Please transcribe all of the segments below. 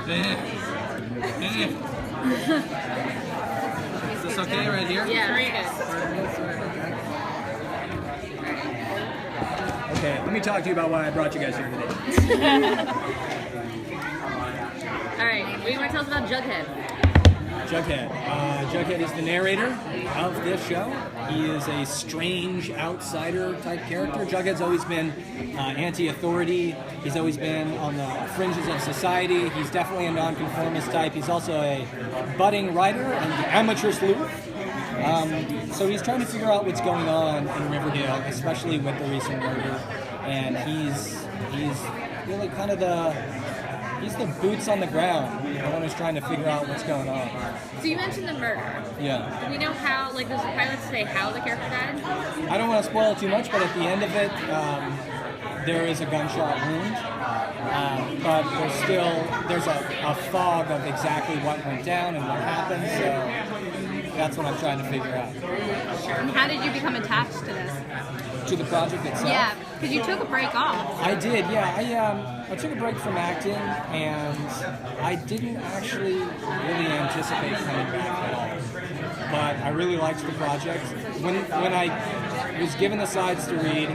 Is this okay right here? Yeah, very good. Okay, let me talk to you about why I brought you guys here today. All right, what do you want to tell us about Jughead? Jughead. Jughead is the narrator of this show. He is a strange outsider type character. Jughead's always been anti-authority. He's always been on the fringes of society. He's definitely a nonconformist type. He's also a budding writer and amateur sleuth. So he's trying to figure out what's going on in Riverdale, especially with the recent murder. And he's really kind of he's the boots on the ground. The one who's trying to figure out what's going on. So you mentioned the murder. Yeah. Do we know how, like, does the pilot say how the character died? I don't want to spoil too much, but at the end of it, there is a gunshot wound. But there's a fog of exactly what went down and what happened, so that's what I'm trying to figure out. And how did you become attached to this? To the project itself? Yeah, because you took a break off. I did, yeah. I took a break from acting, and I didn't actually really anticipate coming back at all. But I really liked the project. When I was given the sides to read,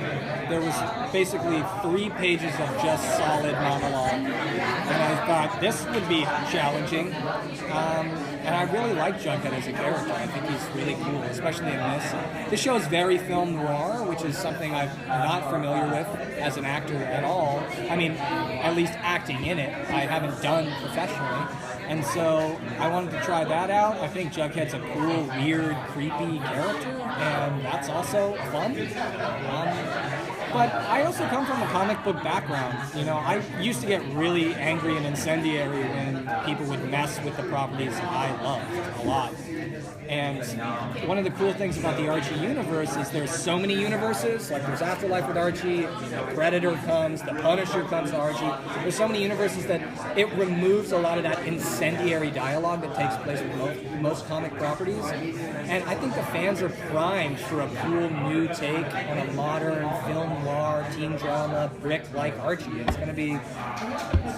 there was basically 3 pages of just solid monologue. And I thought, this would be challenging. And I really like Jughead as a character. I think he's really cool, especially in this. This show is very film noir, which is something I'm not familiar with as an actor at all. I mean, at least acting in it, I haven't done professionally. And so I wanted to try that out. I think Jughead's a cool, weird, creepy character, and that's also fun. But I also come from a comic book background. You know, I used to get really angry and incendiary when people would mess with the properties I loved a lot. And one of the cool things about the Archie universe is there's so many universes. Like there's Afterlife with Archie, the Predator comes, the Punisher comes to Archie. There's so many universes that it removes a lot of that incendiary dialogue that takes place with most comic properties. And I think the fans are primed for a cool new take on a modern film noir, teen drama, brick-like Archie. It's going to be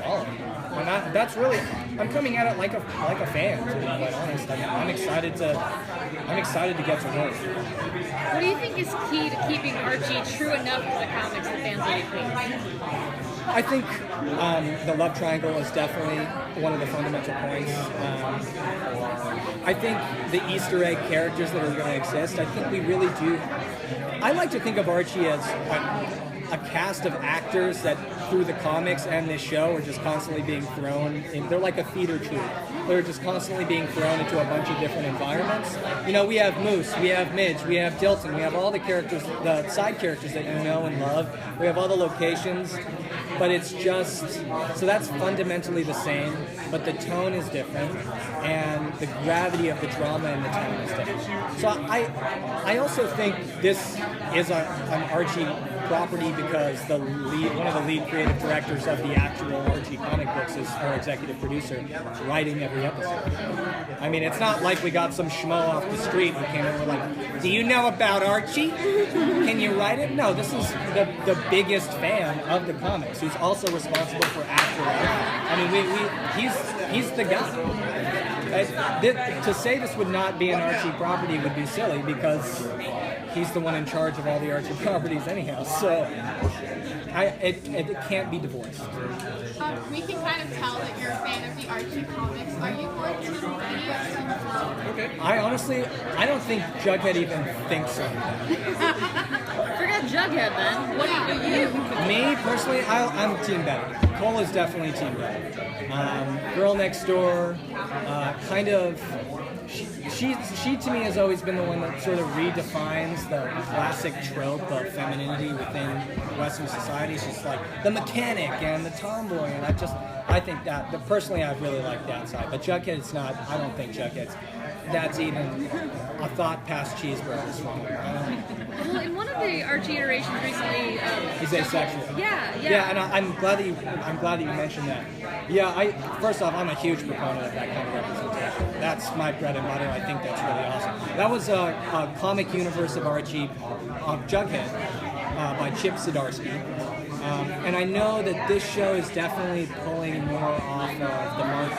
solid. And that's really, I'm coming at it like a fan, to be quite honest. I'm excited to get to work. What do you think is key to keeping Archie true enough to the comics that fans will be pleased? I think the love triangle is definitely one of the fundamental points. I think the Easter egg characters that are going to exist, I think we really do. I like to think of Archie as a cast of actors that through the comics and this show are just constantly being thrown in. They're like a theater troupe. They're just constantly being thrown into a bunch of different environments. You know, we have Moose, we have Midge, we have Dilton, we have all the characters, the side characters that you know and love. We have all the locations, but it's just, so that's fundamentally the same, but the tone is different, and the gravity of the drama in the tone is different. So I also think this is an Archie property because one of the lead creative directors of the actual Archie comic books is our executive producer writing every episode. I mean, it's not like we got some schmo off the street who came over like, do you know about Archie? Can you write it? No, this is the biggest fan of the comics who's also responsible for Afterlife. I mean, he's the guy. To say this would not be an Archie property would be silly because he's the one in charge of all the Archie properties anyhow, so it can't be divorced. We can kind of tell that you're a fan of the Archie comics. Are you more Team B or Team Flo? Okay. I don't think Jughead even thinks so. Forget Jughead then. What do you? Me, personally, I'm Team Betty. Cole is definitely Team Betty. Girl Next Door, kind of... She to me has always been the one that sort of redefines the classic trope of femininity within Western society. She's like the mechanic and the tomboy, and I think that personally I really like that side. But Jughead's not. I don't think that's even a thought past cheeseburgers for me. Well, in one of the Archie iterations recently, he's asexual. Yeah. Yeah, and I'm glad that you mentioned that. Yeah, first off, I'm a huge proponent of that kind of representation. That's my bread and butter. I think that's really awesome. That was a comic universe of Archie, Jughead, by Chip Zdarsky. And I know that this show is definitely pulling more off of the Mark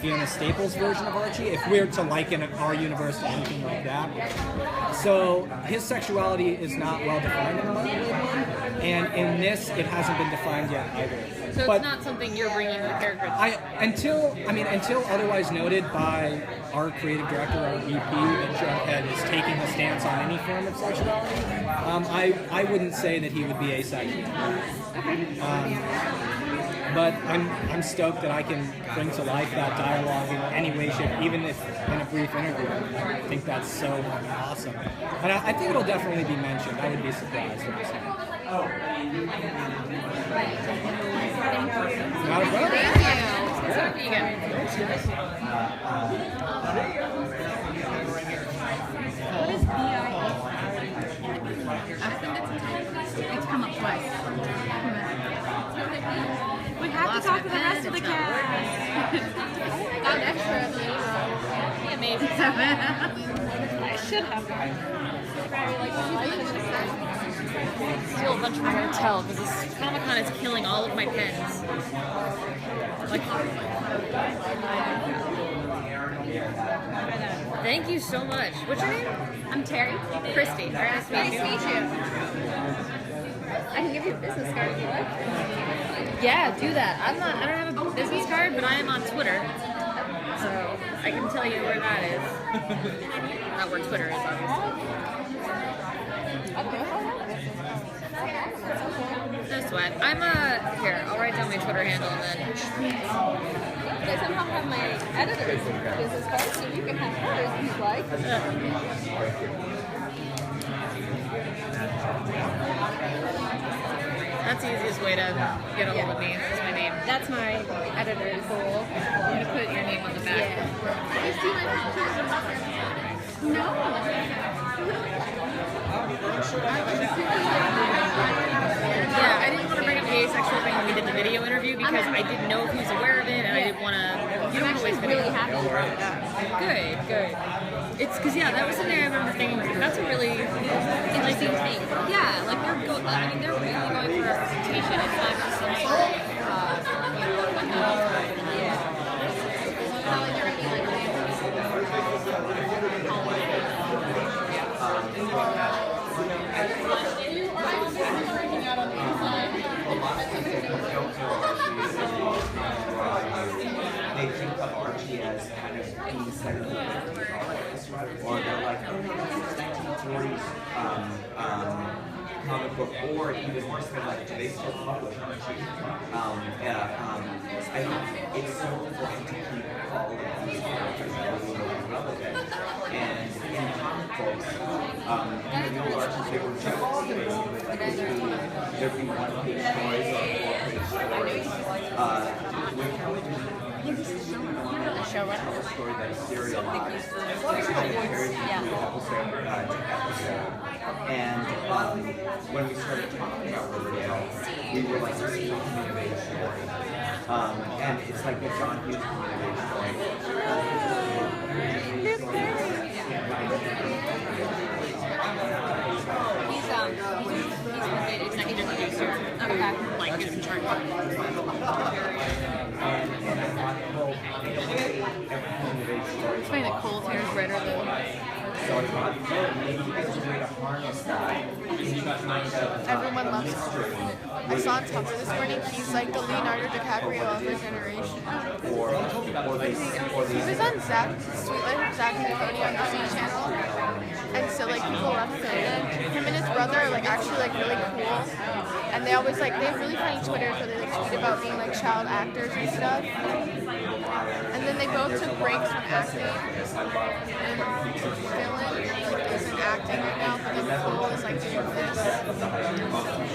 Fiona Staples version of Archie, if we're to liken our universe to anything like that. So his sexuality is not well defined in the Marvel one, and in this, it hasn't been defined yet either. So but it's not something you're bringing to the character. Until otherwise noted by our creative director, our EP, that Jughead is taking a stance on any form of sexuality, I wouldn't say that he would be asexual. But I'm stoked that I can bring to life that dialogue in any way, shape, even if in a brief interview. I think that's so awesome. And I think it'll definitely be mentioned. I would be surprised if it's not. Not a problem. Thank you. So what do you got? What is BIA? It's come up twice. We have to talk to the rest of the cast. Got an extra. Amazing. I should have. Still a bunch more to tell because this Comic-Con is killing all of my pens. Like, thank you so much. What's your name? I'm Terry. Christy. Very nice to meet you. Nice to meet you. I can give you a business card if you like. Yeah, do that. I don't have a business card, but I am on Twitter. So I can tell you where that is. Not where Twitter is, obviously. No sweat. Here, I'll write down my Twitter handle and then. I somehow have my editor's business card, so you can have hers if you'd like. That's the easiest way to get a hold of me. That's my name. That's my editor's goal. I'm going to put your name on the back. Yeah. You see my pictures? No. Yeah, I didn't want to bring up the asexual thing when we did the video interview because I didn't know if he was aware of it and I didn't want to. You don't always really happy you brought it up. Good. It's because that was something I remember thinking. That's a really interesting thing. Yeah, like they're really going for representation. It's not just like They think of Archie as kind of being second or they're like, oh no, this is 1940s comic book, or even worse, they're like, do they still publish Archie? I think it's so important to keep all of these characters really relevant. And in comic books, the old Archie, they were just basically there'd be one-page stories or four-page stories. When television a story that is serialized, it kind of carries you through episode to episode. And when we started talking about Riverdale, we were like, this is a coming of age story. And it's like the John Hughes coming of age story. he's the executive producer. Okay. Like he's in charge. It's funny that Cole's hair is redder than. So I thought, maybe there's a way to harness that. Everyone loves him. I saw on Tumblr this morning, he's like the Leonardo DiCaprio of his generation. He was on Zach and Cody on the Z channel. And so like people love him. And him and his brother are like actually like really cool. And they always like, they have really funny Twitters where they like tweet about being like child actors and stuff. And then they both took breaks from acting. And Dylan like isn't acting right now, but then Cole is like doing this.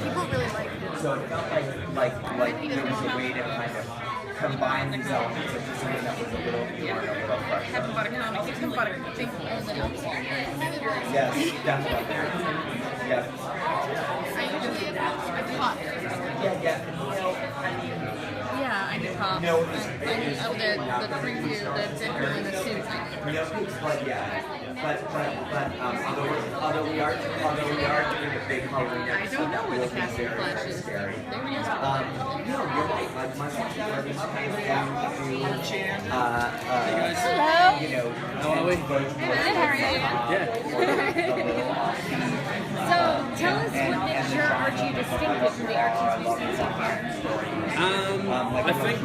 People really like him. So it felt like there was a way to kind of combine these elements into something that was a little more of a fresh. Haven't bought a comic. You haven't bought a thing. Yes, definitely. Yes. I usually have a top. Yeah, I did pop. No, The preview, the Dicker and the suit. Although we are doing a big Halloween episode, I don't know where the casting flash is. scary. They were used No, you're right. My watching parties kind of down to Hello. You know, How are we? Good, how are you? Yeah. So, tell us what makes your Archie distinctive from the Archies we've seen so far. I think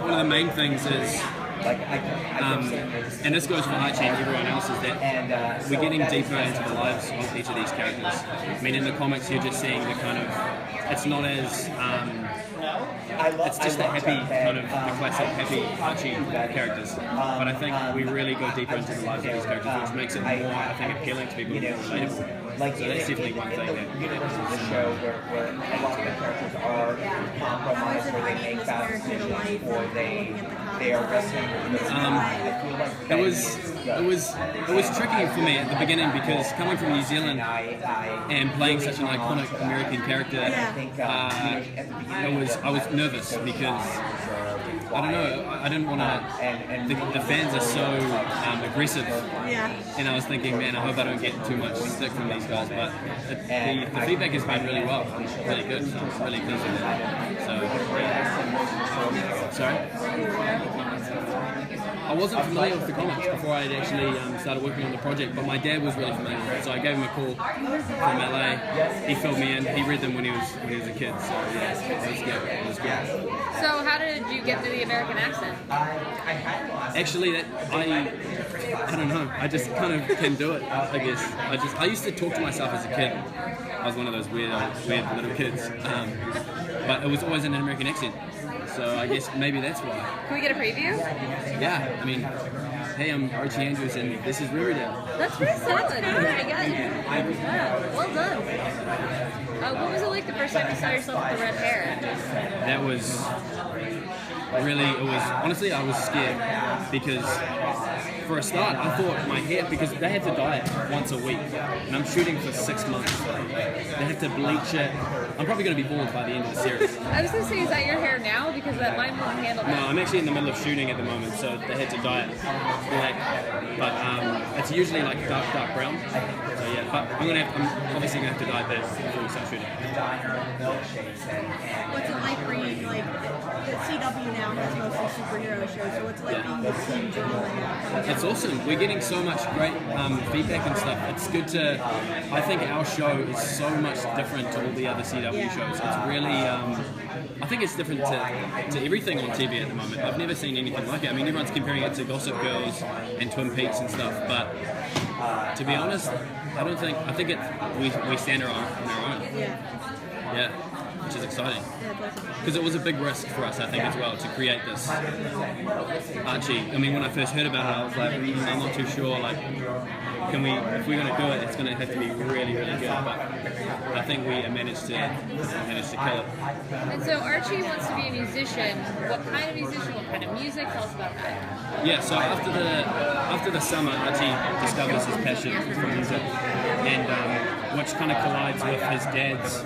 one of the main things is, and this goes for Archie and everyone else, is that we're getting deeper into the lives of each of these characters. I mean, in the comics, you're just seeing the kind of, it's not as, it's just the happy kind of, the classic happy Archie characters. But I think we really go deeper into the lives of these characters, which makes it more, I think, appealing to people, more relatable. So that's definitely one thing that the show where a lot of the characters are compromised, where they make bad decisions, or they are risking. It was tricky for me at the beginning because coming from New Zealand and playing such an iconic American character, I was nervous because I don't know, I didn't want to. The fans are so aggressive, and I was thinking, man, I hope I don't get too much stick from these guys. But the feedback has been really well, really good. So I'm really pleased with that. So, yeah. Sorry. I wasn't familiar with the comics before I had actually started working on the project, but my dad was really familiar with it, so I gave him a call from LA. He filled me in. He read them when he was a kid, so yeah, it was good. So how did you get through the American accent? Actually, I don't know. I just kind of can do it. I guess I used to talk to myself as a kid. I was one of those weird little kids, but it was always in an American accent. So I guess maybe that's why. Can we get a preview? Yeah, I mean, hey, I'm Archie Andrews and this is Riverdale. That's pretty solid. Oh my god. Yeah, well done. What was it like the first time you saw yourself with the red hair? That was really, honestly, I was scared because for a start, I thought my hair, because they had to dye it once a week, and I'm shooting for 6 months. They have to bleach it. I'm probably going to be bald by the end of the series. I was going to say, is that your hair now? Because that mine wouldn't handle that. No, I'm actually in the middle of shooting at the moment, so they had to dye it black. But it's usually like dark brown. So yeah, but I'm obviously going to have to dye that before we start shooting. What's it like bringing, like, the CW now has mostly superhero shows, so what's it like being the team drama now? It's awesome. We're getting so much great feedback and stuff. It's good to, I think our show is so much different to all the other CW shows. It's really, I think it's different to everything on TV at the moment. I've never seen anything like it. I mean, everyone's comparing it to Gossip Girls and Twin Peaks and stuff, but to be honest, I think we stand on our own. Yeah, which is exciting. Because it was a big risk for us, I think, as well, to create this Archie. I mean, when I first heard about it, I was like, I'm not too sure, like, if we're going to do it, it's going to have to be really, really good. But I think we managed to kill it. And so Archie wants to be a musician. What kind of musician? What kind of music? Tell us about that. Yeah, so after the summer, Archie discovers his passion for music, and which kind of collides with his dad's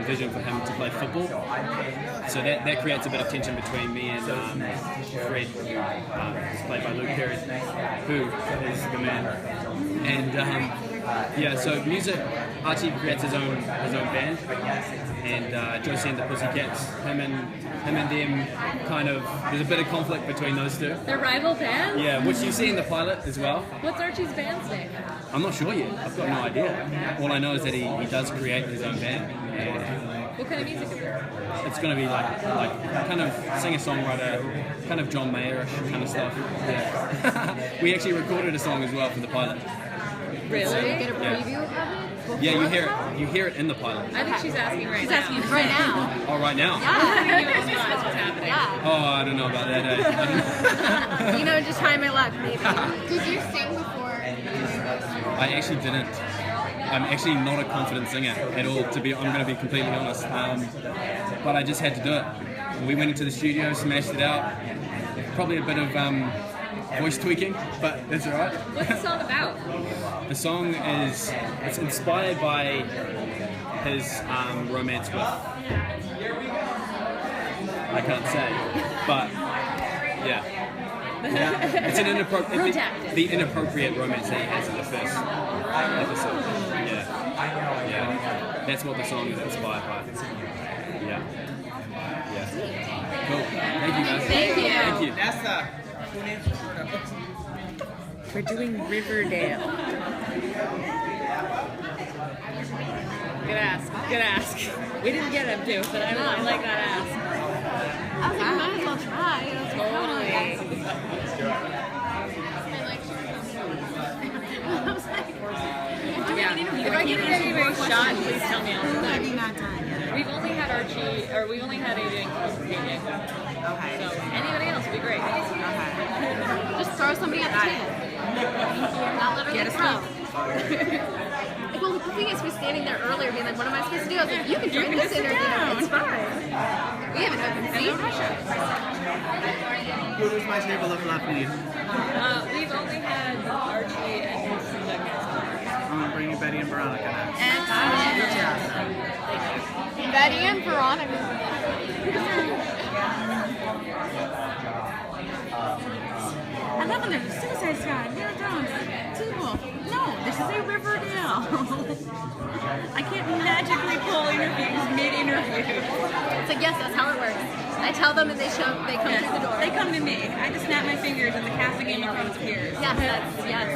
vision for him to play football. So that creates a bit of tension between me and Fred, who's played by Luke Perry, who is the man. And yeah, so music, Archie creates his own band, and Josie and the Pussycats, him and them kind of, there's a bit of conflict between those two. They're rival bands? Yeah, which you see in the pilot as well. What's Archie's band's name? I'm not sure yet. I've got no idea. All I know is that he does create his own band. And what kind of music is it? it's going to be like kind of singer-songwriter, kind of John Mayer-ish kind of stuff. Yeah. We actually recorded a song as well for the pilot. Really? So, Get a preview of it? Yeah, you hear it in the pilot. I think she's asking right now. She's asking right now. Oh, right now? Yeah. Oh, I don't know about that. I don't know. You know, just try my luck, maybe. Did you sing before? I actually didn't. I'm actually not a confident singer at all. I'm going to be completely honest. But I just had to do it. We went into the studio, smashed it out. Probably a bit of voice tweaking, but that's all right. What's the song about? The song it's inspired by his romance with, I can't say, but yeah. It's an the inappropriate romance that he has in the first episode. Yeah. That's what the song is inspired by. Yeah. Cool. Thank you, guys. Thank you. Thank you. We're doing Riverdale. Good ask. Good ask. We didn't get him to, but I like that ask. I was like, might as well try. Totally. Yeah. If I get an anyway shot, please tell me. Maybe not done yet. We've only had Archie, or we've only had Adriane competing. Okay. So anybody else would be great. Okay. Just throw somebody at the table. Not literally Get a throw. seat. Well, the thing is, we're standing there earlier being like, what am I supposed to do? I was like, you can join can this just sit interview. down. It's fine. We have an open seat. No pressure. Who does my table of love need? We've only had Archie and Doug. I'm bringing Betty and Veronica next. And Betty and Veronica. I love when there's a Suicide Squad, Indiana Jones, T-Wolf. No, this is a Riverdale. I can't magically pull interviews mid-interview. It's like, yes, that's how it works. I tell them and they come through the door. They come to me. I just snap my fingers and the cast of Game of Thrones appears. Yes, yes.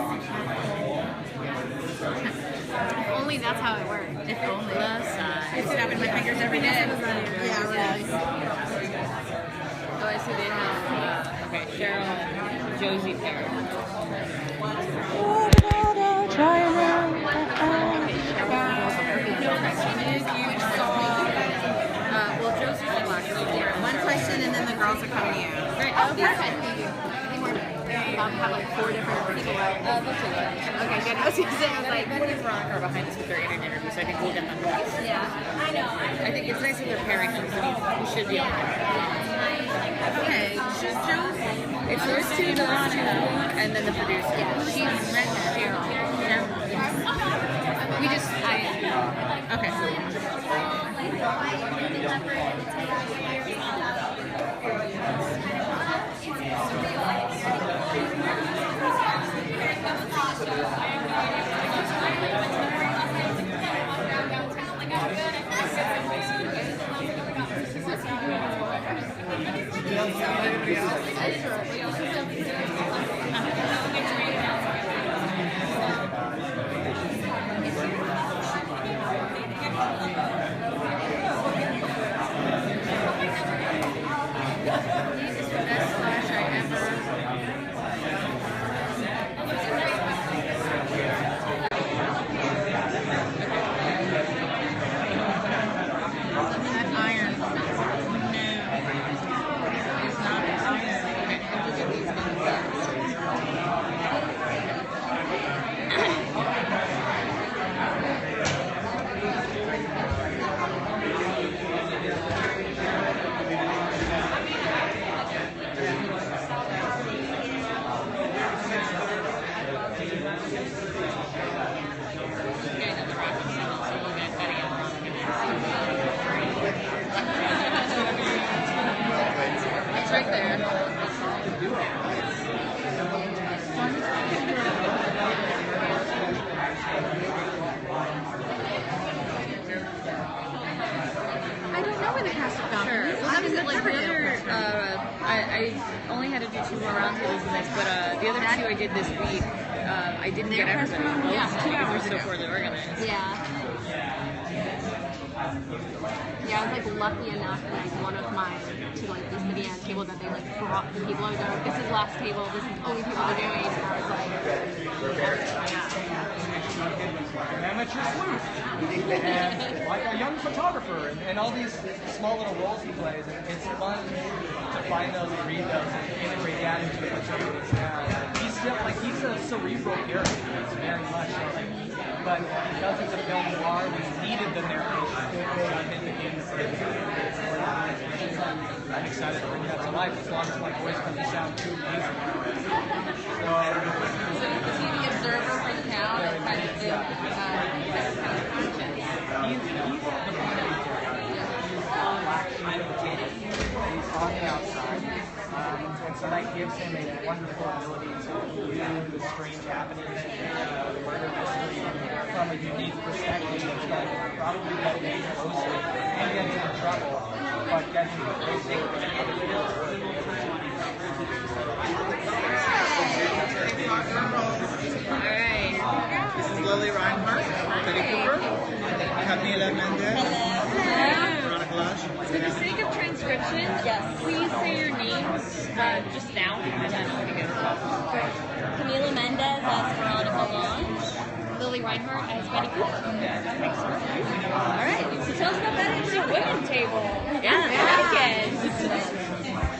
If only that's how it works. If only. I snap my fingers every day. Yeah, really. Oh, I see they have, Okay, Cheryl and Josie pair. well, Josie's a black girl. One question and then the girls are coming to you. Great. Oh, perfect. I think we're have like 4 different people. Okay, good. I was gonna say, I was like, Betty and Veronica are behind us with their interviews, so I think we'll get them next. yeah. I know. I think it's nice that they're pairing them, so we should be on there. Okay, she's Josie. It's those two, and then the producer. Yeah, she's Cheryl. We just, Okay. it's right there. I don't know where the cast have gone. Sure. Well, that was it. Like the other, I only had to do 2 more roundtables in this, but the other 2 I did this week, I didn't get everybody. Yeah, 2 We're hours so ago. poorly organized. Yeah. Yeah, I was like lucky enough in like one of my to like this video table that they like brought the people. I was like, this is last table. This is the only people they're doing. And I was like, Amateur sleuth, and like a young photographer, and all these small little roles he plays. And it's fun to find those and read those and integrate that into the material he's now. He's still like he's a cerebral character. He's very much like, but because it's a film noir, we needed the narration. I think I'm excited to bring that to life as long as my voice doesn't sound too easy. Is he the observer for the town and kind of the He's the point of he's on the outside, and so that gives him a wonderful ability to view the strange happenings of the murder mystery from a unique perspective that's going to probably get him closer and get him in trouble. Alright. This is Lily Reinhardt, Betty Cooper. I have Mila Mendez, Veronica Lash. For the sake of transcription, please say your names just now. Camila Mendez as Veronica Lash. Lily Reinhardt as Betty Cooper. Alright, so tell us about that. It's a women's table. Yeah.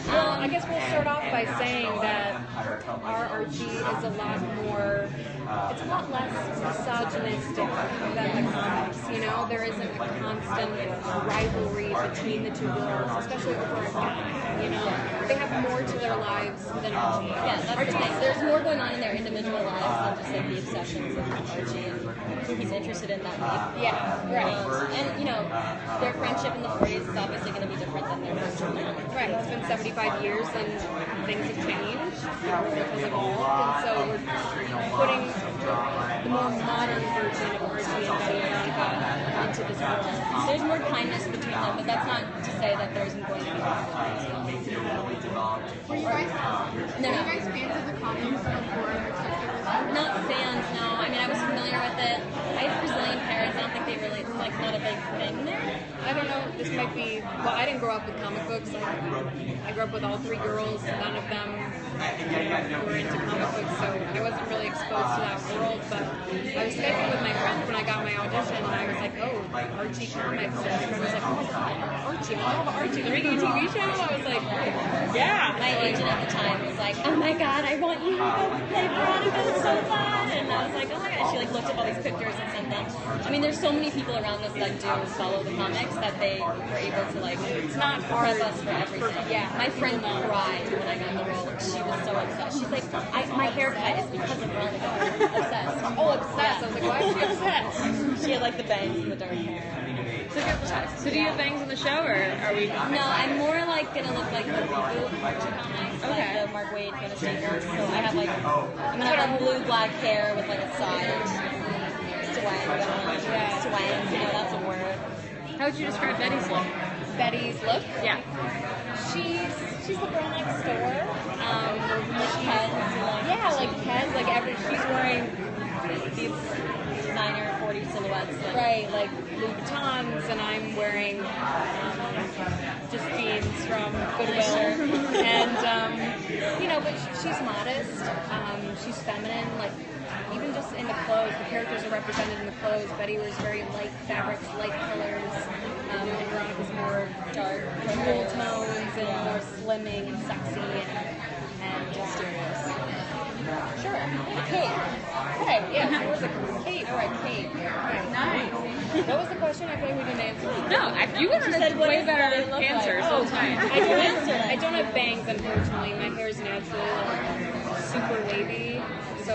Well, I guess we'll start off by saying that our Archie is a lot more, it's a lot less misogynistic than the comics, you know? There isn't a constant rivalry between the two girls, especially over a guy, you know? They have more to their lives than Archie. Yeah, that's the thing. There's more going on in their individual lives than just like the obsessions of Archie and he's interested in that life. Yeah, right. And, you know, their friendship in the 40s is obviously going to be different than their friendship now. Right, it's been 75 years and things have changed, the world has evolved, and so we're putting the more modern version of Archie and Betty and Veronica into this world. So there's more kindness between them, but that's not to say that there isn't going to be rivalry. Were you guys fans of the comics before or something? Not fans, no. I mean, I was familiar with it. I have Brazilian parents. I don't think they really, it's like not a big thing there. I don't know, this might be, well, I didn't grow up with comic books. I grew up with all three girls, none of them were into comic books, so I wasn't really exposed to that world, but I was Skyping with my friend when I got my audition, and I was like, oh, Archie comics, and my friend was like, oh my god, Archie, I love Archie, the regular TV show? I was like, yeah. My agent at the time was like, oh my god, I want you to go play Veronica, it's so fun, and I was like, oh my god, she like looked up all these pictures and sent them. I mean, there's so many people around us that do follow the comics that they were able to like, it's not hard us for everything. Yeah, my friend cried when I got the role. She was so obsessed. She's like, my haircut is because of Veronica. Obsessed. Oh, obsessed. I was like, why is she obsessed? She had like the bangs and the dark hair. So do you have bangs in the show, or are we? No, I'm more like gonna look like the reboot of Archie comics, like the Mark Waid kind of staple. So I have like, I'm gonna have blue-black hair with like a side swang going on. Yeah. Swang, you know, that's a word. How would you describe Betty's look? Betty's look? Yeah. She's the girl next door. Like Ken. Yeah, like Ken. Like she's wearing these designer 40 silhouettes. Right, like Louis Vuittons, and I'm wearing just jeans from Goodwill. And, you know, but she's modest. She's feminine. Like, even just in the clothes, the characters are represented in the clothes. Betty wears very light fabrics, light colors, and Veronica's more dark, cool tones, and more slimming and sexy and mysterious. Sure. Kate. Okay, yeah, there was a Kate. All right, Kate. Right. Nice. What was the question? I feel like we didn't answer. No, you guys said way better answers. Oh, Time. I don't have bangs, unfortunately. My hair is naturally like, super wavy. So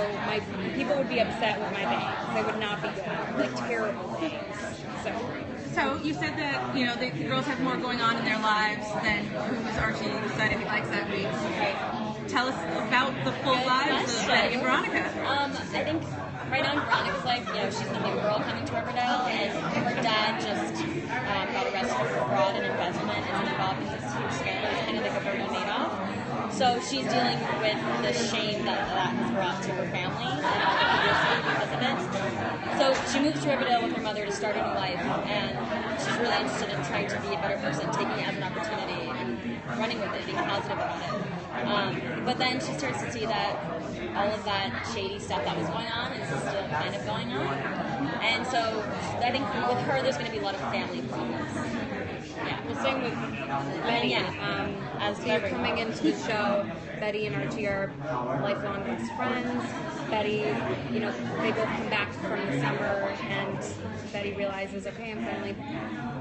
people would be upset with my bangs. They would not be good. Like terrible bangs. So you said that, you know, the girls have more going on in their lives than who was Archie decided he likes that week. Tell us about the full lives of Betty and Veronica. I think right now in Veronica's life, you know, she's the new girl coming to Riverdale, and her dad just got arrested for fraud and embezzlement and is involved in this huge scandal. It's kind of like a Bernie Madoff. So she's dealing with the shame that has brought to her family and all the publicity because of it. So she moves to Riverdale with her mother to start a new life, and she's really interested in trying to be a better person, taking it as an opportunity and running with it, being positive about it. But then she starts to see that all of that shady stuff that was going on is still kind of going on. And so I think with her, there's going to be a lot of family problems. Yeah, the same with Betty. As they're coming into the show, Betty and Archie are lifelong best friends. Betty, you know, they both come back from the summer, and Betty realizes, okay, I'm finally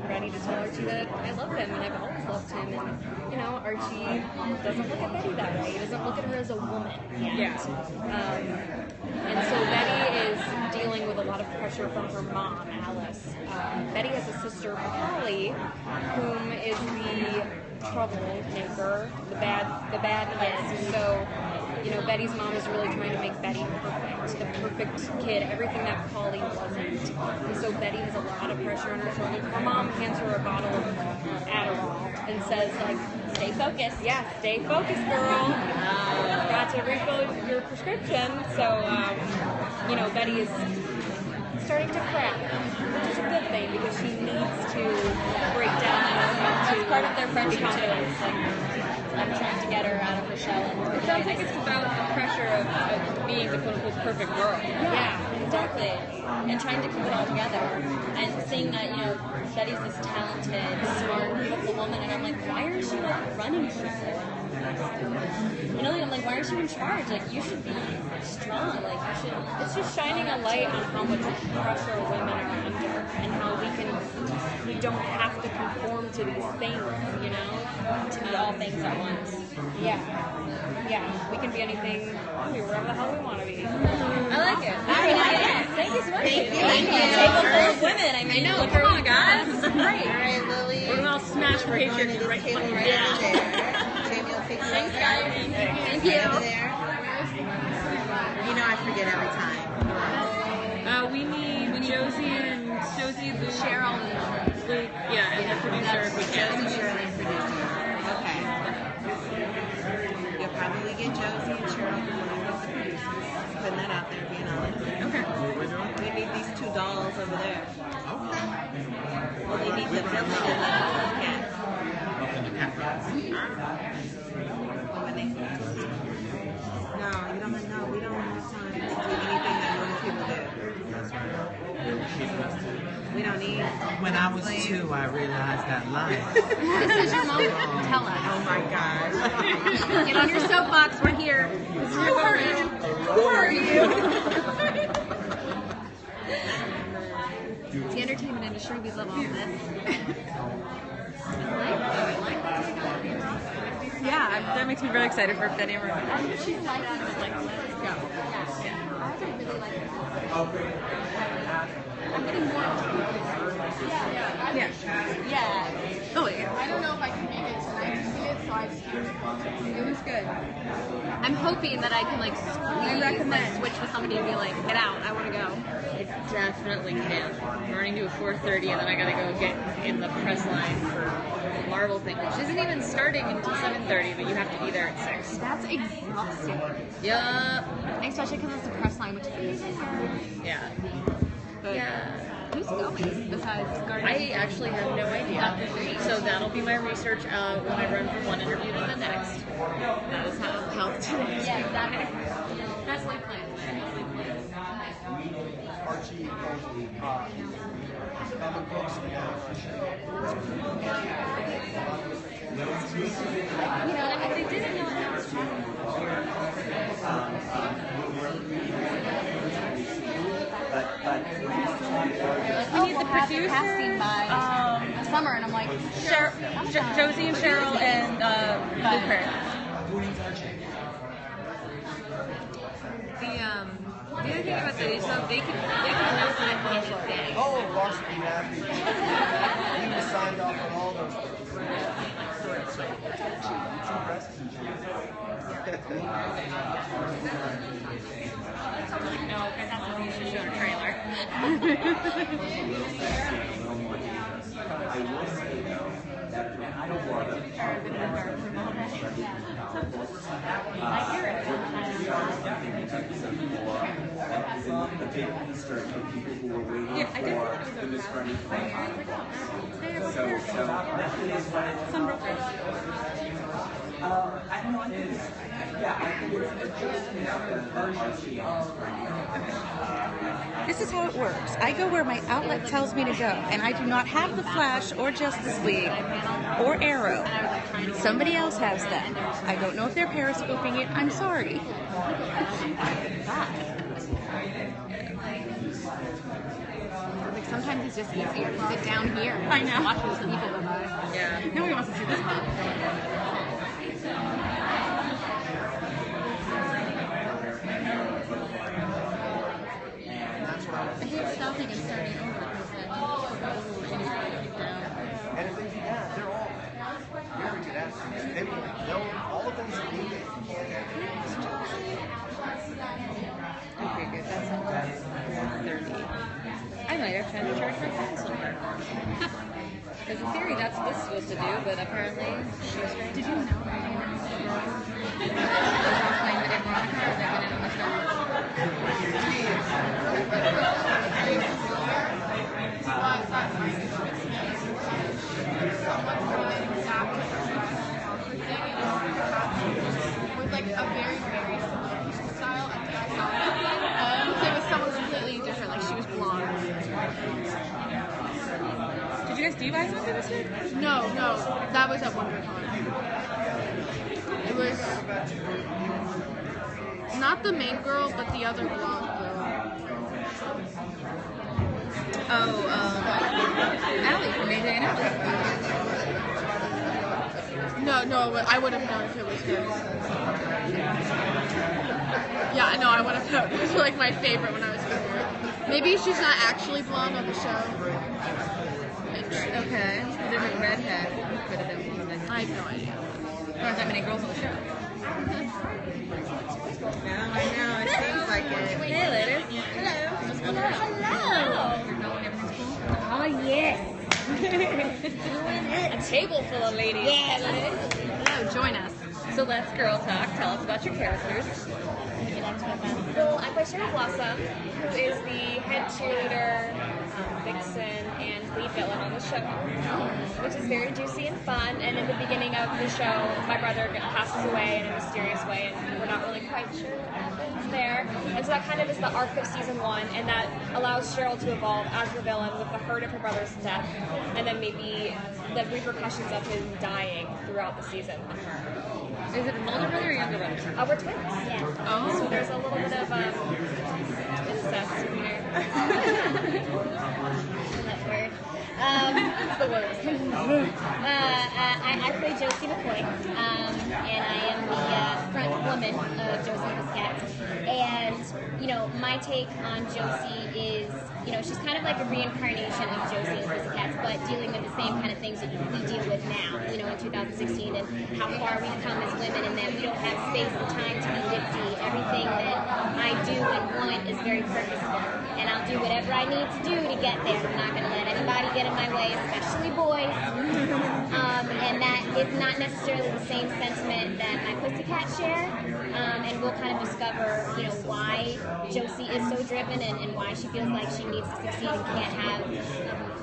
ready to tell Archie that I love him, and I've always loved him. And, you know, Archie doesn't look at Betty that way. He doesn't look at her as a woman yet. Yeah. And so Betty is dealing with a lot of pressure from her mom, Alice. Betty has a sister, Polly, whom is the troublemaker, the bad kid. So you know, Betty's mom is really trying to make Betty perfect, the perfect kid, everything that Polly wasn't. And so Betty has a lot of pressure on her shoulders. Her mom hands her a bottle of Adderall and says, like, stay focused. Yeah, stay focused, girl. Got to refill your prescription. So, you know, Betty is starting to crack, which is a good thing because she needs to break down and learn how to. That's part of their friendship too. confidence. Like, I'm trying to get her out of her shell. And It sounds like it's about the pressure of being the quote-unquote perfect girl. yeah, exactly. And trying to keep it all together. And seeing that, you know, Betty's this talented, smart, beautiful woman, and I'm like, why aren't you like running people? You know, I'm like, why aren't you in charge? Like, you should be strong. Like, you should. It's just shining a light on how much pressure women are under and how we don't have to conform to these things, you know? To be all things at once. Yeah. We can be anything, wherever the hell we want to be. I like it. Very nice. Thank you so much. Thank you. Table full of women. I mean, look Come on, guys. This is great. All right, Lily. We're gonna all smash We're going to patriarchy this right table fucking right now. over there. Jamie will take you Thanks, over guys. there. Thank you. Over there. You know I forget every time. We need Josie, Luke, Cheryl, and Luke. Yeah, and the producer if we can. Josie, Shirley, and producer. Okay. You'll probably get Josie and Cheryl from one of the producers. Putting that out there, being honest. Okay. We need these 2 dolls over there. Well, we need the building and the cats. When they... No, you don't know. We don't have time to do anything that normal people do. We don't need. When I was 2, I realized that life. This is your moment. Tell us. Oh my gosh. Get on your soapbox. We're here. This is your moment. Who are you? It's the entertainment industry, we love all this. Yeah, that makes me really excited for Betty and Riverdale. She's like, let's go. Yeah. I actually really like it. I'm getting more Yeah. Oh, yeah. I don't know if I can make it tonight to see it, so I skipped it. It was good. I'm hoping that I can like squeeze, like switch with somebody and be like, get out, I want to go. I definitely can. I'm running to a 4:30 and then I gotta go get in the press line for the Marvel thing, which isn't even starting until 7:30, but you have to be there at 6. That's exhausting. Yup. Especially because it's a press line, which is Yeah. but Yeah. who's going besides Guardians? I actually have no idea. So that'll be my research when I run from one interview to the next. That is how health today. Yeah, exactly. That's my plan. Archie, comic books You know, if they didn't know what I was talking We need the producer, casting by summer, and I'm like, Josie and Cheryl and Luke Perry. The other thing about these, so they can announce anything. Oh, Varsity Happy. He was signed off on all those things. No, because that's what you should show a trailer. I hear it. The big Easter egg for people who were waiting Yeah, I did for think the it was Miss Running Some brokers. I don't know, I think it's, yeah, I think it's just enough that This is how it works. I go where my outlet tells me to go, and I do not have the Flash or Justice League or Arrow. Somebody else has them. I don't know if they're periscoping it. I'm sorry. Like sometimes it's just easier to sit down here. I know. And watch those people go by. Yeah. Nobody wants to see this one. I hate stopping and starting over because then And if they, yeah, they're all very good actors. They will know all the things that we did. trying to charge my phone somewhere. Because in theory, that's what this is supposed to do, but apparently she's trying. Did you know that those all playing with Veronica, or they've been in on the show? With like a very, very style, I think I saw it. It was someone completely different, like she was blonde. Do you guys went to this year? No, that was at WonderCon. It was not the main girl, but the other blonde girl. Oh, Allie from Adriane Nash. No, I would have known if it was her. Yeah, no, I would have known. It was like my favorite when I was younger. Maybe she's not actually blonde on the show. Okay, a different redhead could have been one of them. I have no idea. There aren't that many girls on the show. No, I know. It seems like it. Hey, ladies. Hello. Hello. You're going, everything's cool? Oh, yes. A table full of ladies. Yeah, Hello, join us. So let's girl talk. Tell us about your characters. So I play Cheryl Blossom, who is the head cheerleader, vixen, and lead villain on the show, which is very juicy and fun. And in the beginning of the show, my brother passes away in a mysterious way, and we're not really quite sure what happens there. And so that kind of is the arc of season 1, and that allows Cheryl to evolve as the villain with the hurt of her brother's death, and then maybe the repercussions of him dying throughout the season on her. Is it an older brother or younger brother? We're twins. Yeah. Oh. So there's a little bit of incest in here. That word. It's the word. I play Josie McCoy, and I am the front woman of Josie and the Pussycats. And, you know, my take on Josie is, you know, she's kind of like a reincarnation of Josie and the Pussycats, but dealing with the same kind of things that we deal with now, you know, in 2016, and how far we've come as women, and that we don't have space and time to be ditzy. Everything that I do and want is very purposeful, and I'll do whatever I need to do to get there. I'm not going to let anybody get in my way, especially boys. And that is not necessarily the same sentiment that my Pussycats share. And we'll kind of discover, you know, why Josie is so driven and why she feels like she needs to succeed and can't have a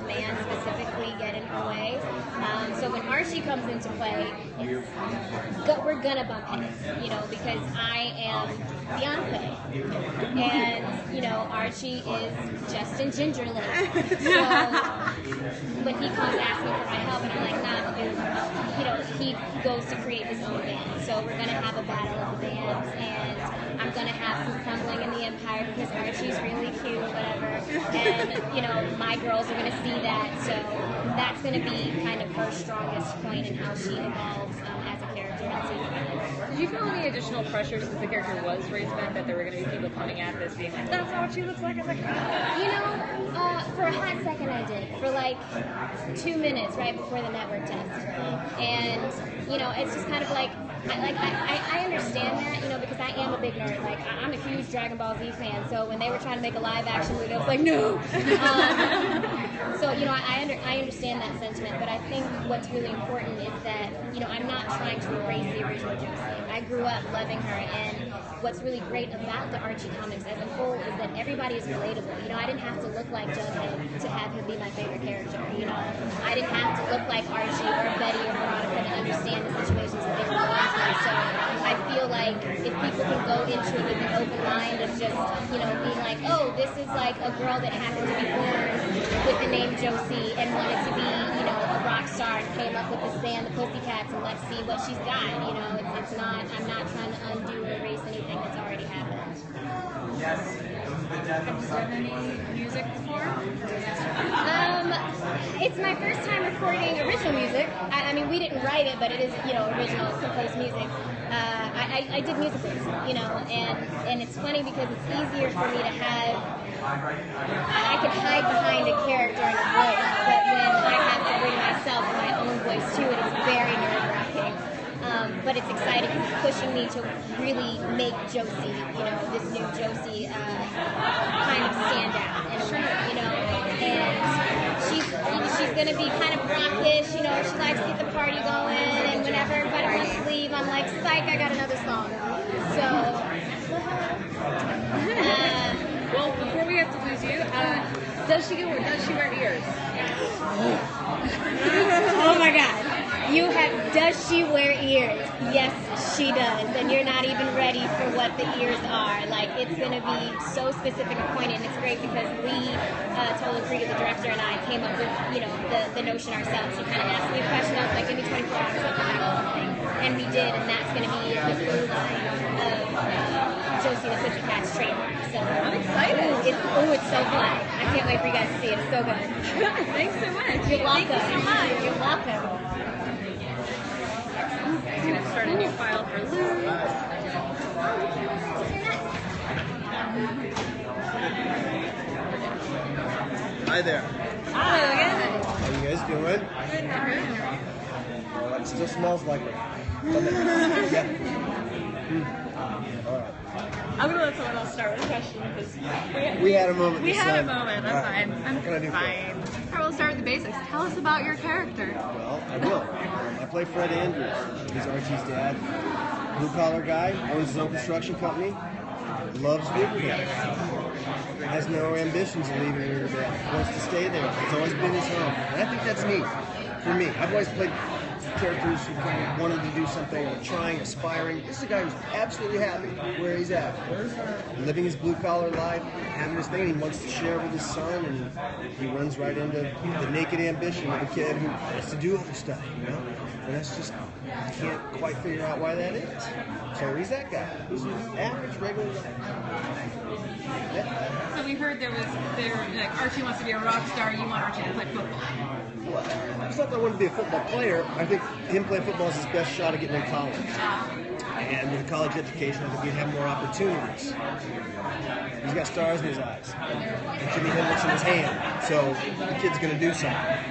man specifically get in her way. So when Archie comes into play, we're gonna bump heads, you know, because I am Beyonce, and you know Archie is Justin Gingerly. So when he comes asking for my help, and I'm like, nah, because you know he goes to create his own band. So we're gonna have a battle of the bands, and I'm gonna have some crumbling in the empire because Archie's really cute, whatever. And you know my girls are gonna see that, so that's gonna be kind of her strongest point in how she evolves as a character in season 1. Did you feel any additional pressure since the character was raised back that there were going to be people coming at this being like, that's not what she looks like? I was like, You know, for a hot second I did. For like 2 minutes right before the network test. And, you know, it's just kind of like, I understand that, you know, because I am a big nerd. Like, I'm a huge Dragon Ball Z fan, so when they were trying to make a live action movie, I was like, no! So, you know, I understand that sentiment, but I think what's really important is that, you know, I'm not trying to erase the original Josie. I grew up loving her, and what's really great about the Archie comics as a whole is that everybody is relatable. You know, I didn't have to look like Jughead to have him be my favorite character, you know. I didn't have to look like Archie or Betty or Veronica to understand the situations that they were going through. So I feel like if people can go into it with an open mind of just, you know, being like, oh, this is like a girl that happened to be born with the name Josie and wanted to be, you know, a rock star and came up with this band, the Pussycats, and let's see what she's got. You know, it's not, I'm not trying to undo or erase anything that's already happened. have you done any music before? It's my first time recording original music. I mean, we didn't write it, but it is, you know, original composed music. I did musicals, you know, and it's funny because it's easier for me to have, I can hide behind a character and a voice, but when I have to bring myself and my own voice to it, it's very nerve-wracking. But it's exciting because it's pushing me to really make Josie, you know, this new Josie, kind of stand out in a way, you know. and she's gonna be kind of rockish, you know. She likes to get the party going, and whenever everybody wants to leave, I'm like, psych, I got another song. So, Well, before we have to lose you, does she wear ears? oh my God. You have, does she wear ears? Yes, she does. And you're not even ready for what the ears are. Like, it's going to be so specific and pointed, and it's great because we, totally agree to the director and I came up with, you know, the notion ourselves. He kind of asked me a question, I was like, give me 24 hours, I'll come back with something. And we did, and that's going to be the through line of Josie the Pussycat's trademark. So I'm excited. It's so fun. I can't wait for you guys to see it. It's so good. Thanks so much. You're welcome. Thank you so much. You're welcome. I'm going to start a new file for Lou. Hi there. Hello again. How you guys doing? Good, how are you? Oh, it still smells like it. Yeah. All right. I'm going to let someone else start with a question because We had a moment. we to had a sign. moment. All I'm right. fine. I'm What can I do for you? fine. All right, we'll start with the basics. Tell us about your character. Well, I will. I play Fred Andrews. He's Archie's dad. Blue collar guy, owns his own construction company, loves Riverdale. Has no ambitions of leaving Riverdale. Wants to stay there. It's always been his home. And I think that's neat for me. I've always played characters who kind of wanted to do something, or trying, aspiring. This is a guy who's absolutely happy where he's at, living his blue collar life, having his thing he wants to share with his son, and he runs right into the naked ambition of a kid who wants to do other stuff, you know. And that's just, I can't quite figure out why that is. So he's that guy. He's an average, regular guy. Yeah. So we heard like Archie wants to be a rock star. You want Archie to play football. Well, it's not that I want to be a football player. I think him playing football is his best shot at getting in college. And with a college education, I think he'd have more opportunities. He's got stars in his eyes and Jimi Hendrix in his hand, so the kid's going to do something.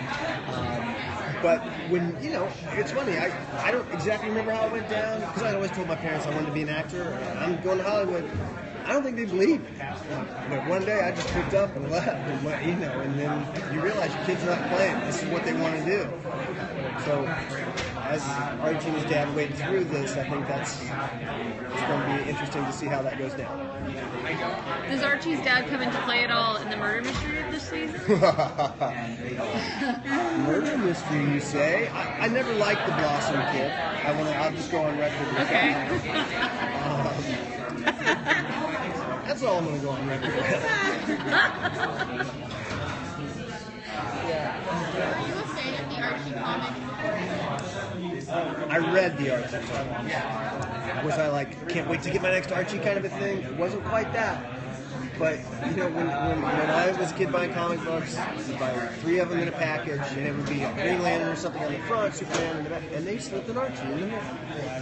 But when, you know, it's funny, I don't exactly remember how it went down, because I always told my parents I wanted to be an actor, I'm going to Hollywood. I don't think they believed me. But one day I just picked up and left, and went, you know, and then you realize your kid's not playing. This is what they want to do. So as Archie and his dad wade through this, I think it's going to be interesting to see how that goes down. Does Archie's dad come into play at all in the murder mystery of this season? Murder mystery, you say? I never liked the Blossom kid. I'll just go on record with Okay. That's all I'm going to go on record with. Are you a fan of the Archie comics? I read the Archie comics. Was I like, can't wait to get my next Archie kind of a thing? It wasn't quite that. But, you know, when I was a kid buying comic books, I'd buy like 3 of them in a package, and it would be a Green Lantern or something on the front, Superman in the back, and they slipped an Archie in the middle.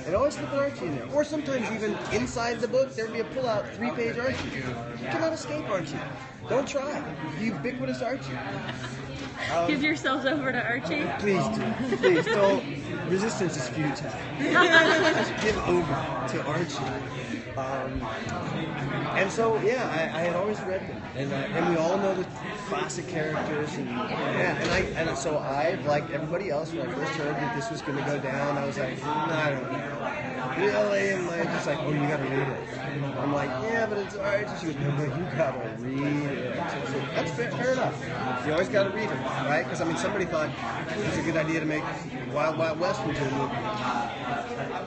They'd always slip an Archie in there. Or sometimes even inside the book, there would be a pull-out 3-page Archie. You cannot escape Archie. Don't try. The ubiquitous Archie. Give yourselves over to Archie. Please do. Please don't. Resistance is futile. Just give over to Archie. And so, yeah, I had always read them, and we all know the classic characters, and so I, like everybody else, when I first heard that this was going to go down, I was like, I don't know. Really? And I'm just like, oh, you got to read it. I'm like, yeah, but it's Archie. She goes, no, you got to read it. So that's fair enough. You always got to read them, right? Because I mean, somebody thought it was a good idea to make Wild Wild West into a movie.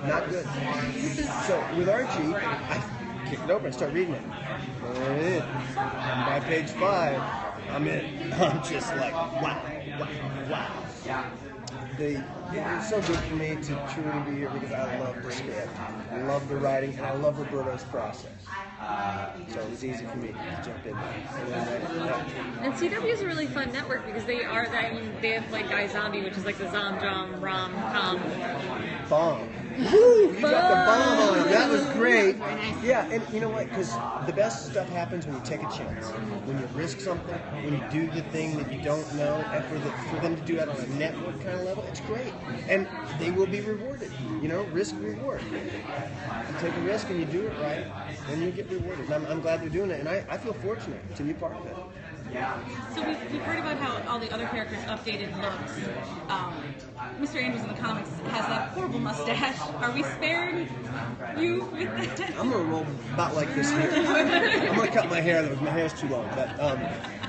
Not good. So with Archie, I kick it open and start reading it. And by page 5, I'm in. I'm just like, wow. It's so good for me to truly be here because I love the script, I love the writing, and I love Roberto's process. So it was easy for me to jump in there. And CW is a really fun network because they have like iZombie, which is like the Zom rom-com. Bomb. Woo! You dropped the bomb on him. That was great. Yeah, and you know what? Because the best stuff happens when you take a chance. When you risk something, when you do the thing that you don't know, and for them to do that on a network kind of level, it's great. And they will be rewarded. You know, risk reward. You take a risk and you do it right, then you get rewarded. And I'm glad they're doing it, and I feel fortunate to be part of it. So we've heard about how all the other characters updated looks. Mr. Andrews in the comics has that horrible mustache. Are we spared you with that? I'm gonna roll about like this here. I'm gonna cut my hair. My hair's too long, but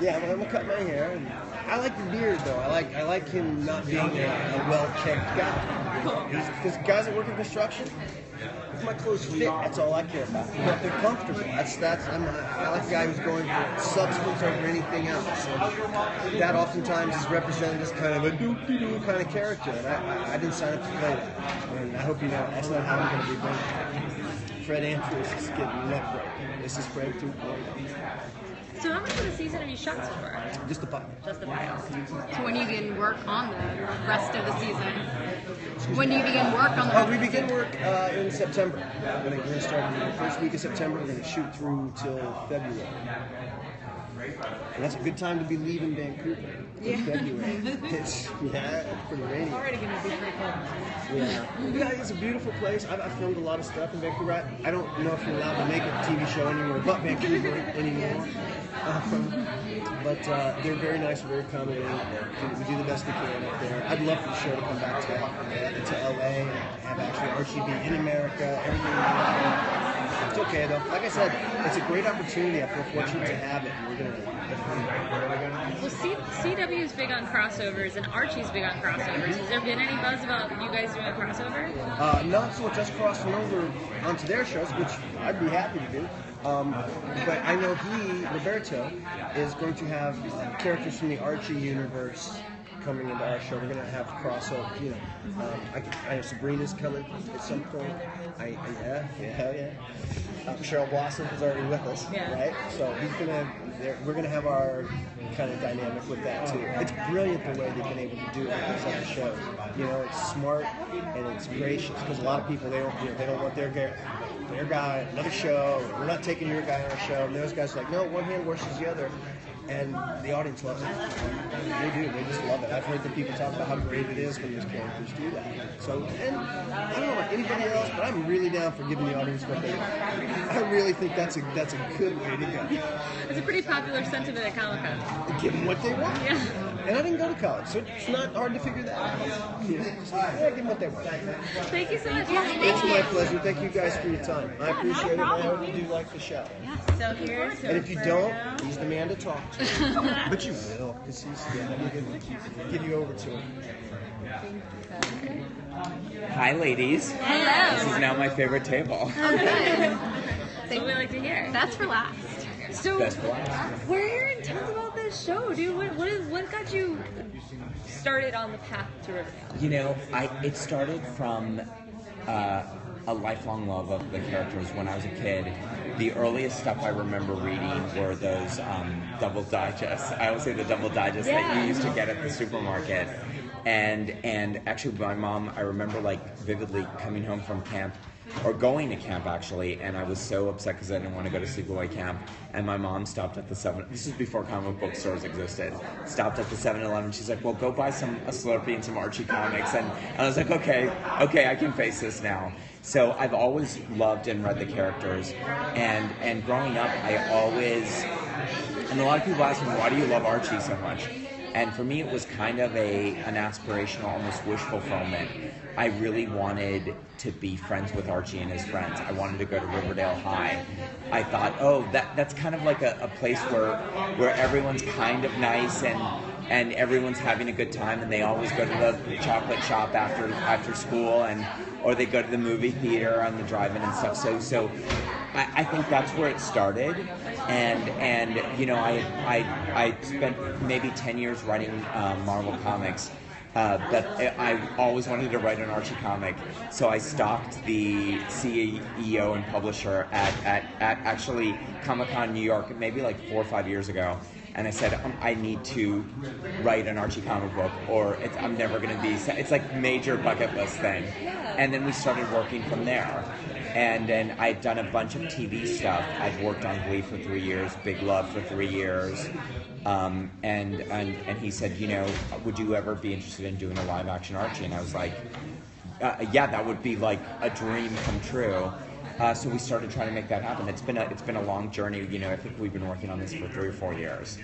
yeah, I'm gonna cut my hair. And I like the beard though. I like him not being a well-kept guy. Because guys that work in construction, if my clothes fit, that's all I care about. You know, if they're comfortable, I like a guy who's going for substance over anything else. And that oftentimes is represented as kind of a doo-doo kind of character, and I didn't sign up to play that. And I hope you know that's not how I'm going to be playing. Fred Andrews is getting left right. This is Fred 2.0. So how much of the season have you shot so far? Just the pilot. Just the pilot. So when do you begin work on the rest of the season? When do you begin work on the Oh, we begin work in September. We're going to start in the first week of September. We're going to shoot through till February. And that's a good time to be leaving Vancouver in February. It's pretty rainy. already going to be pretty cold. Yeah, it's a beautiful place. I've filmed a lot of stuff in Vancouver. I don't know if you're allowed to make a TV show anywhere but Vancouver anymore. But they're very nice, very accommodating. We do the best we can up there. I'd love for the show to come back to LA and have actually Archie be in America, everything. It's okay though. Like I said, it's a great opportunity. I feel fortunate to have it. And we're gonna. Well, CW is big on crossovers, and Archie's big on crossovers. Has there been any buzz about you guys doing a crossover? Not so much us crossing over onto their shows, which I'd be happy to do. But I know Roberto, is going to have characters from the Archie universe coming into our show. We're going to have crossover, you know. I know Sabrina's coming at some point. Yeah. Cheryl Blossom is already with us, right? So we're going to have our kind of dynamic with that too. It's brilliant the way they've been able to do it on some of the shows. You know, it's smart and it's gracious because a lot of people they don't want their guy another show. We're not taking your guy on our show. And those guys are like, no, one hand washes the other. And the audience loves it. They do. They just love it. I've heard the people talk about how great it is when those characters do that. So, and I don't know about anybody else, but I'm really down for giving the audience what they want. I really think that's a good way to go. It's a pretty popular sentiment at Comic-Con. Give them what they want. Yeah. And I didn't go to college, so it's not hard to figure that out. Yeah, give them what they want. Thank you so much. It's my pleasure. Thank you guys for your time. I appreciate it. I hope you do like the show. So here's And if you don't, he's the man to talk to. But you will, because he's going to give you over to him. Hi, ladies. Hello. This is now my favorite table. That's what we like to hear. That's for last. So Best for last. we're hearing tons about this show, dude. What got you started on the path to Riverdale? You know, it started from a lifelong love of the characters when I was a kid. The earliest stuff I remember reading were those double digests. I always say the double digests that you used to get at the supermarket. And actually my mom, I remember like vividly coming home from camp, or going to camp actually, and I was so upset because I didn't want to go to sleepaway camp, and my mom stopped at the this is before comic book stores existed, stopped at the 7-Eleven. She's like, well, go buy a Slurpee and some Archie comics, and I was like, okay, I can face this now. So I've always loved and read the characters, and growing up, I always, and a lot of people ask me, why do you love Archie so much? And for me, it was kind of an aspirational, almost wish fulfillment. I really wanted to be friends with Archie and his friends. I wanted to go to Riverdale High. I thought, oh, that's kind of like a place where everyone's kind of nice and everyone's having a good time, and they always go to the chocolate shop after school, or they go to the movie theater on the drive-in and stuff. So I think that's where it started, and you know, I spent maybe 10 years writing Marvel comics. But I always wanted to write an Archie comic, so I stalked the CEO and publisher at actually Comic-Con New York maybe like 4 or 5 years ago, and I said, I need to write an Archie comic book, or I'm never going to be, it's like major bucket list thing. And then we started working from there. And then I'd done a bunch of TV stuff. I'd worked on Glee for 3 years, Big Love for 3 years. And he said, you know, would you ever be interested in doing a live action Archie? And I was like, yeah, that would be like a dream come true. So we started trying to make that happen. It's been a long journey. You know, I think we've been working on this for 3 or 4 years.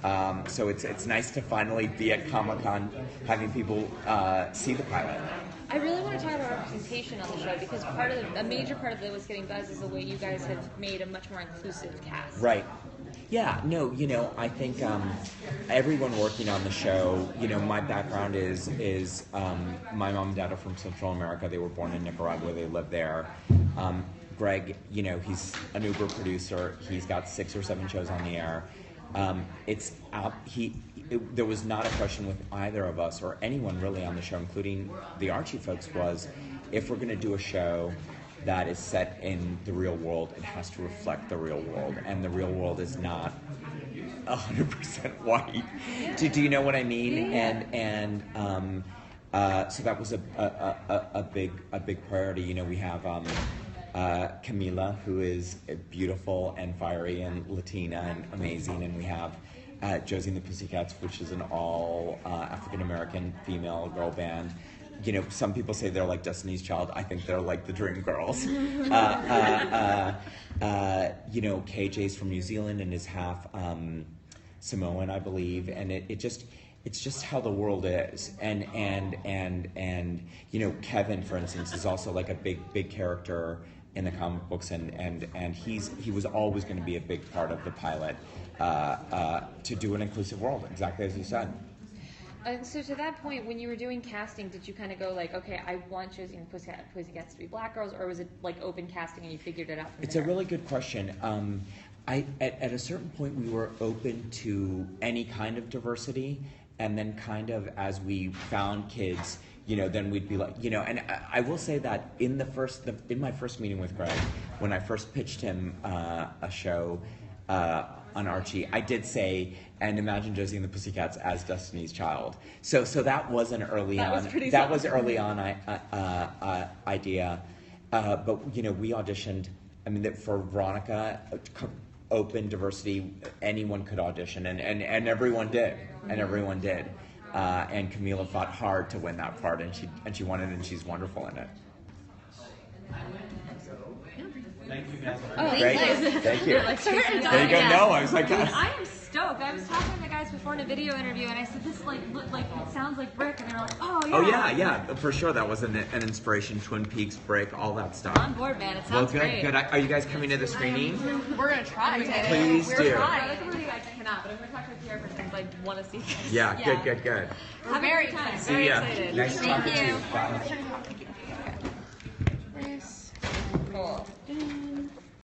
Wow. So it's nice to finally be at Comic-Con having people see the pilot. I really want to talk about representation on the show because a major part of it was getting buzz is the way you guys have made a much more inclusive cast. Right. Yeah, no, I think everyone working on the show, my background is my mom and dad are from Central America. They were born in Nicaragua. They live there. Greg, he's an Uber producer. He's got 6 or 7 shows on the air. There was not a question with either of us or anyone really on the show, including the Archie folks, was if we're going to do a show that is set in the real world, it has to reflect the real world, and the real world is not 100% white. Do you know what I mean? And so that was a big priority. We have Camila, who is beautiful and fiery and Latina and amazing, and we have Josie and the Pussycats, which is an all African American female girl band. Some people say they're like Destiny's Child. I think they're like the Dream Girls. KJ's from New Zealand and is half Samoan, I believe, and it's just how the world is. And Kevin, for instance, is also like a big character in the comic books, and he was always going to be a big part of the pilot to do an inclusive world, exactly as you said. So to that point, when you were doing casting, did you kind of go like, okay, I want Josie and the Pussycats to be black girls, or was it like open casting and you figured it out from It's there? a really good question. At a certain point, we were open to any kind of diversity, and then kind of as we found kids, then we'd be like, and I will say that in my first meeting with Greg, when I first pitched him a show on Archie, I did say, and imagine Josie and the Pussycats as Destiny's Child. So that was an early on. That was early on idea. But we auditioned. I mean, for Veronica, open diversity, anyone could audition, and everyone did, and everyone did. And Camila fought hard to win that part, and she won it, and she's wonderful in it. Thank you guys. Oh, great. Thank you. There you go. No, I was like, I am stoked. I was talking to the guys before in a video interview, and I said, "This it sounds like Brick," and they're like, "Oh yeah." Oh yeah, for sure. That was an inspiration. Twin Peaks, Brick, all that stuff. On board, man. It sounds great. Good. Are you guys coming to the screening? We're gonna try. Please do. I cannot, but I'm gonna talk to PR person because I want to see this. Yeah. Good. We're very excited. See ya. Excited. Nice to talk to you. Bye. Cool.